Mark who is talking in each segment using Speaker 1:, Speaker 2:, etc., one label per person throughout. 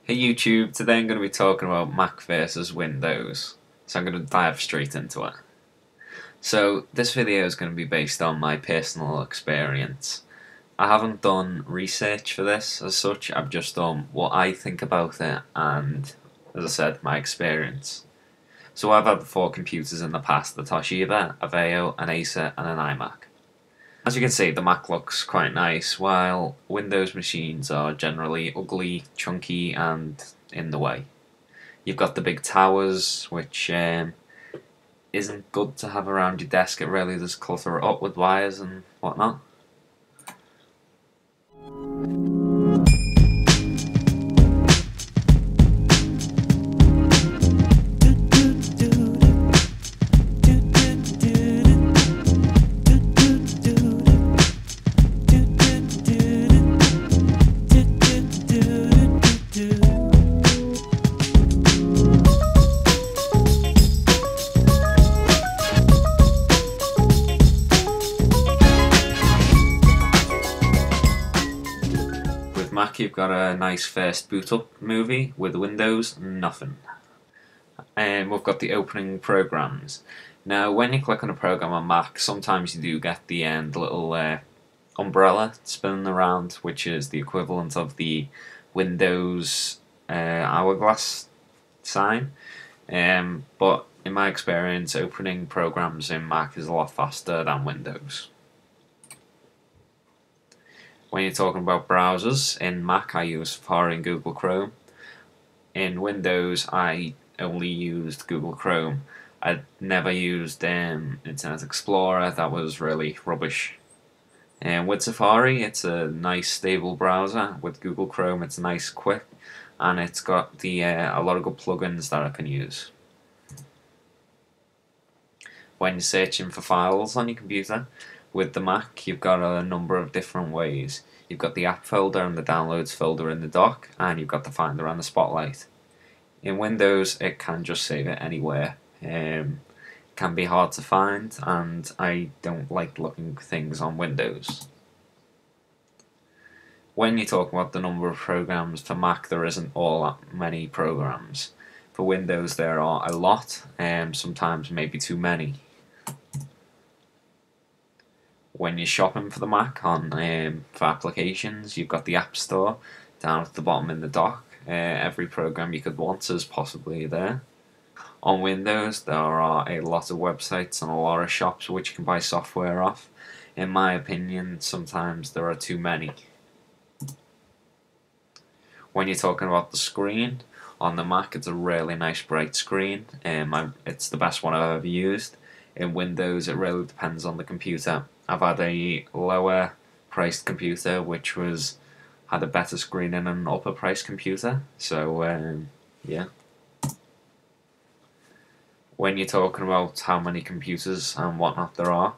Speaker 1: Hey YouTube, today I'm going to be talking about Mac versus Windows, so I'm going to dive straight into it. So this video is going to be based on my personal experience. I haven't done research for this as such, I've just done what I think about it and, as I said, my experience. So I've had 4 computers in the past: the Toshiba, a Vaio, an Acer and an iMac. As you can see, the Mac looks quite nice, while Windows machines are generally ugly, chunky and in the way. You've got the big towers, which isn't good to have around your desk. It really does clutter it up with wires and whatnot. With Mac, you've got a nice first boot up movie. With Windows, nothing. And we've got the opening programs. Now, when you click on a program on Mac, sometimes you do get the little umbrella spinning around, which is the equivalent of the Windows hourglass sign. But in my experience, opening programs in Mac is a lot faster than Windows. When you're talking about browsers, in Mac I use Safari and Google Chrome. In Windows I only used Google Chrome. I never used Internet Explorer, that was really rubbish. And with Safari it's a nice stable browser. With Google Chrome it's nice, quick, and it's got the a lot of good plugins that I can use. When you're searching for files on your computer, with the Mac, you've got a number of different ways. You've got the app folder and the downloads folder in the dock, and you've got the Finder and the Spotlight. In Windows, it can just save it anywhere. It can be hard to find, and I don't like looking for things on Windows. When you talk about the number of programs for Mac, there isn't all that many programs. For Windows, there are a lot, sometimes maybe too many. When you're shopping for the Mac for applications, you've got the App Store down at the bottom in the dock. Every program you could want is possibly there. On Windows, there are a lot of websites and a lot of shops which you can buy software off. In my opinion, sometimes there are too many. When you're talking about the screen, on the Mac it's a really nice bright screen. It's the best one I've ever used. In Windows, it really depends on the computer. I've had a lower priced computer which had a better screen than an upper priced computer, so yeah. When you're talking about how many computers and whatnot there are,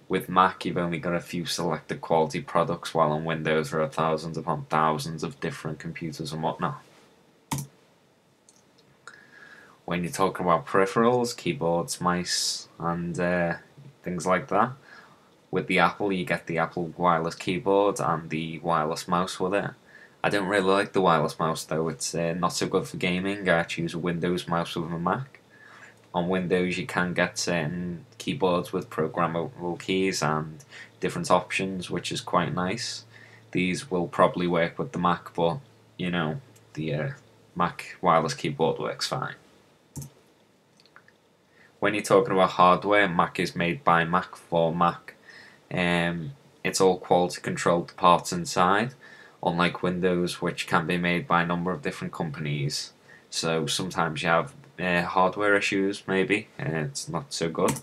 Speaker 1: with Mac you've only got a few selected quality products, while on Windows there are thousands upon thousands of different computers and whatnot. When you're talking about peripherals, keyboards, mice and things like that, with the Apple you get the Apple wireless keyboard and the wireless mouse with it. I don't really like the wireless mouse though, it's not so good for gaming. I choose a Windows mouse with a Mac. On Windows you can get certain keyboards with programmable keys and different options, which is quite nice. These will probably work with the Mac, but you know, the Mac wireless keyboard works fine. When you're talking about hardware, Mac is made by Mac for Mac. It's all quality controlled parts inside, unlike Windows, which can be made by a number of different companies. So sometimes you have hardware issues, maybe, it's not so good.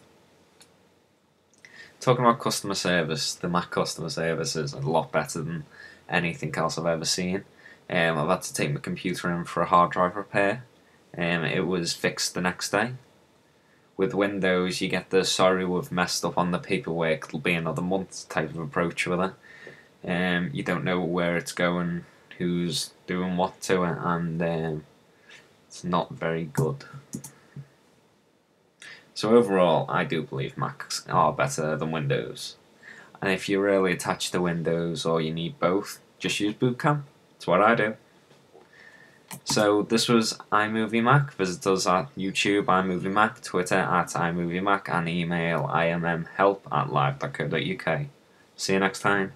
Speaker 1: Talking about customer service, the Mac customer service is a lot better than anything else I've ever seen. I've had to take my computer in for a hard drive repair. It was fixed the next day. With Windows, you get the sorry we've messed up on the paperwork, it'll be another month type of approach with it. You don't know where it's going, who's doing what to it, and it's not very good. So overall, I do believe Macs are better than Windows. And if you're really attached to Windows or you need both, just use Boot Camp. That's what I do. So this was iMovie Mac. Visit us at YouTube iMovie Mac, Twitter at iMovie Mac, and email immhelp@live.co.uk. See you next time.